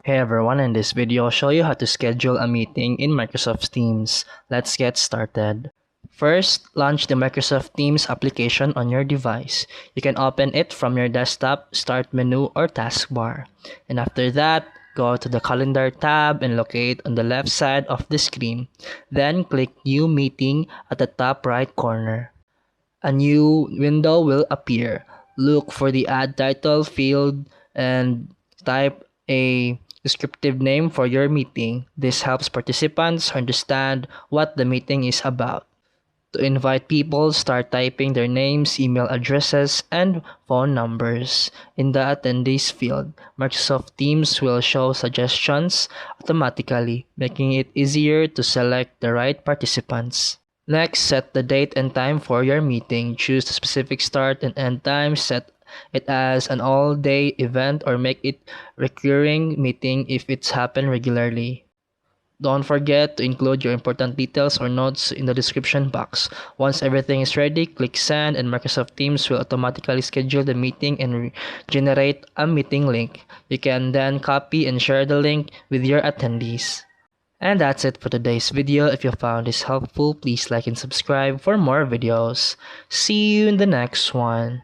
Hey everyone, in this video I'll show you how to schedule a meeting in Microsoft Teams. Let's get started. First, launch the Microsoft Teams application on your device. You can open it from your desktop, start menu, or taskbar. And after that, go to the calendar tab and locate on the left side of the screen. Then click New Meeting at the top right corner. A new window will appear. Look for the Add Title field and type a descriptive name for your meeting. This helps participants understand what the meeting is about. To invite people, start typing their names, email addresses, and phone numbers. In the attendees field, Microsoft Teams will show suggestions automatically, making it easier to select the right participants. Next, set the date and time for your meeting. Choose the specific start and end time. Set it as an all-day event or make it recurring meeting if it's happen regularly. Don't forget to include your important details or notes in the description box. Once everything is ready, click Send and Microsoft Teams will automatically schedule the meeting and generate a meeting link. You can then copy and share the link with your attendees. And that's it for today's video. If you found this helpful, please like and subscribe for more videos. See you in the next one.